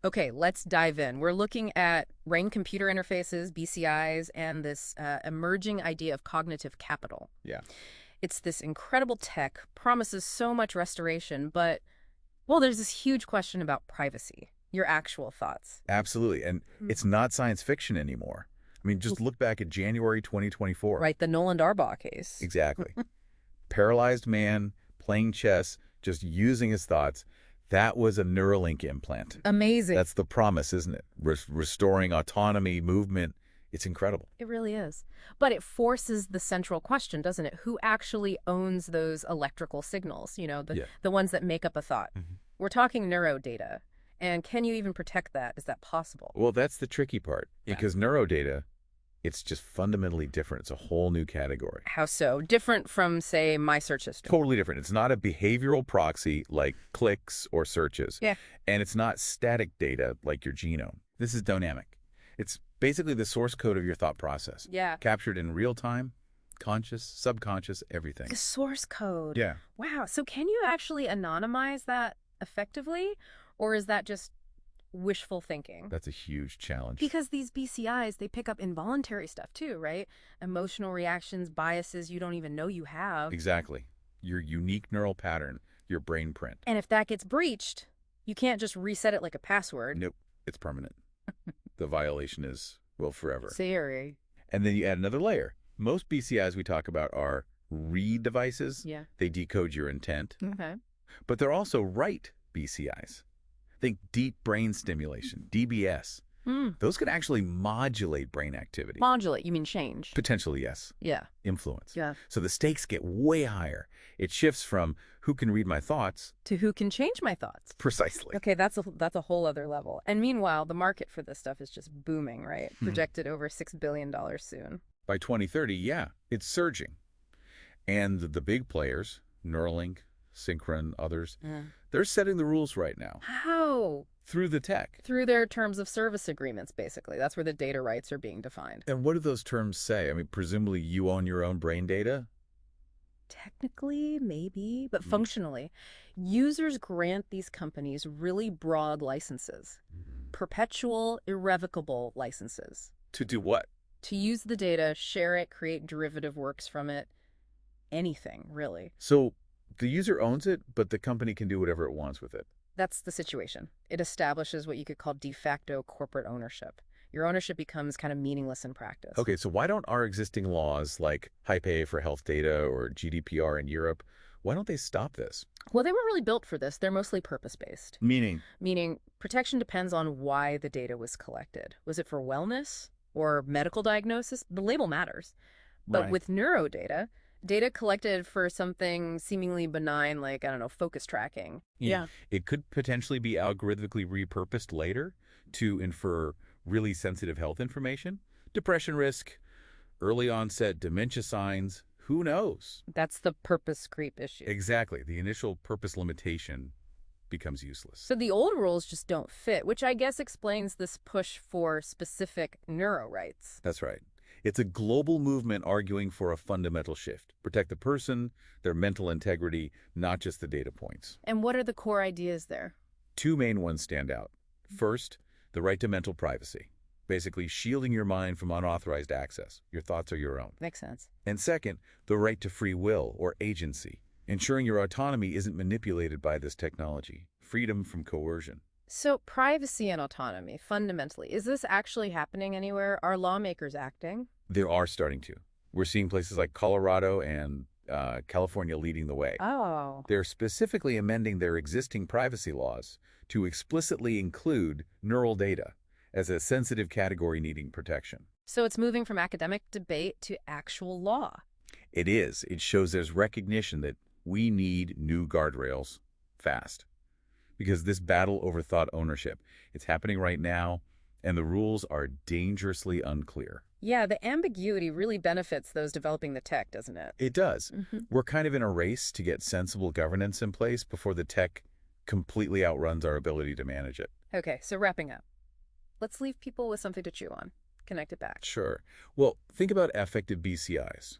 Okay, let's dive in. We're looking at brain-computer interfaces, BCIs, and this emerging idea of cognitive capital. Yeah, It's this incredible tech, promises so much restoration, but, well, there's this huge question about privacy, your actual thoughts. absolutely. And Hmm. it's not science fiction anymore. I mean, just look back at January 2024. Right, the Nolan Darbaugh case. Exactly. Paralyzed man playing chess, just using his thoughts. That was a Neuralink implant. Amazing. That's the promise, isn't it? Restoring autonomy, movement. It's incredible. It really is. But it forces the central question, doesn't it? Who actually owns those electrical signals, Yeah. the ones that make up a thought? Mhm. We're talking neurodata. And can you even protect that? Is that possible? Well, that's the tricky part Yeah. because neurodata, it's just fundamentally different. It's a whole new category. How so? Different from, say, my search history. Totally different. It's not a behavioral proxy like clicks or searches. Yeah. And it's not static data like your genome. This is dynamic. It's basically the source code of your thought process, Yeah. captured in real time, conscious, subconscious, everything. The source code. Yeah. Wow. So can you actually anonymize that effectively? Or is that just wishful thinking? That's a huge challenge. Because these BCIs, they pick up involuntary stuff too, right? Emotional reactions, biases you don't even know you have. Exactly. Your unique neural pattern, your brain print. And if that gets breached, you can't just reset it like a password. Nope, it's permanent. The violation is, well, forever. Scary. And then you add another layer. Most BCIs we talk about are read devices. Yeah. They decode your intent. Okay. But they're also write BCIs. Think deep brain stimulation, DBS. Those can actually modulate brain activity. Modulate, you mean change? Potentially, yes. Yeah. Influence. Yeah. So the stakes get way higher. It shifts from who can read my thoughts. To who can change my thoughts. Precisely. Okay, that's a whole other level. And meanwhile, the market for this stuff is just booming, right? Projected over $6 billion soon. By 2030, yeah, it's surging. And the big players, Neuralink, Synchron, others, they're setting the rules right now. How? Through the tech. Through their terms of service agreements, basically. That's where the data rights are being defined. And what do those terms say? I mean, presumably you own your own brain data? Technically, maybe, but functionally, users grant these companies really broad licenses. Perpetual, irrevocable licenses. To do what? To use the data, share it, create derivative works from it. Anything, really. So the user owns it, but the company can do whatever it wants with it. That's the situation. It establishes what you could call de facto corporate ownership. Your ownership becomes kind of meaningless in practice. Okay, so why don't our existing laws like HIPAA for health data or GDPR in Europe, why don't they stop this? Well, they weren't really built for this. They're mostly purpose-based. Meaning? Meaning, protection depends on why the data was collected. Was it for wellness or medical diagnosis? The label matters. But Right. with neurodata, data collected for something seemingly benign like, I don't know, focus tracking. Yeah. It could potentially be algorithmically repurposed later to infer really sensitive health information, depression risk, early onset dementia signs, who knows? That's the purpose creep issue. Exactly. The initial purpose limitation becomes useless. So the old rules just don't fit, which I guess explains this push for specific neuro-rights. That's right. It's a global movement arguing for a fundamental shift. Protect the person, their mental integrity, not just the data points. And what are the core ideas there? Two main ones stand out. First, the right to mental privacy, basically shielding your mind from unauthorized access. Your thoughts are your own. Makes sense. And second, the right to free will or agency, ensuring your autonomy isn't manipulated by this technology. Freedom from coercion. So privacy and autonomy, fundamentally, is this actually happening anywhere? Are lawmakers acting? They are starting to. We're seeing places like Colorado and California leading the way. Oh. They're specifically amending their existing privacy laws to explicitly include neural data as a sensitive category needing protection. So it's moving from academic debate to actual law. It is. It shows there's recognition that we need new guardrails fast. Because this battle over thought ownership, it's happening right now, and the rules are dangerously unclear. Yeah, the ambiguity really benefits those developing the tech, doesn't it? It does. We're kind of in a race to get sensible governance in place before the tech completely outruns our ability to manage it. Okay, so wrapping up. Let's leave people with something to chew on. Connect it back. Sure. Well, think about affective BCIs.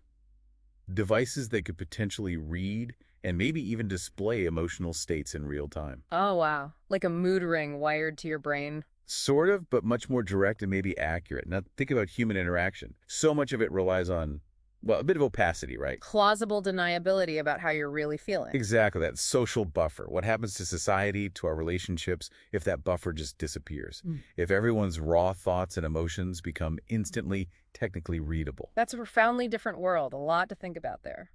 Devices that could potentially read and maybe even display emotional states in real time. Oh, wow. Like a mood ring wired to your brain. Sort of, but much more direct and maybe accurate. Now, think about human interaction. So much of it relies on, well, a bit of opacity, right? Plausible deniability about how you're really feeling. Exactly, that social buffer. What happens to society, to our relationships, if that buffer just disappears? Mm. If everyone's raw thoughts and emotions become instantly, technically readable? That's a profoundly different world. A lot to think about there.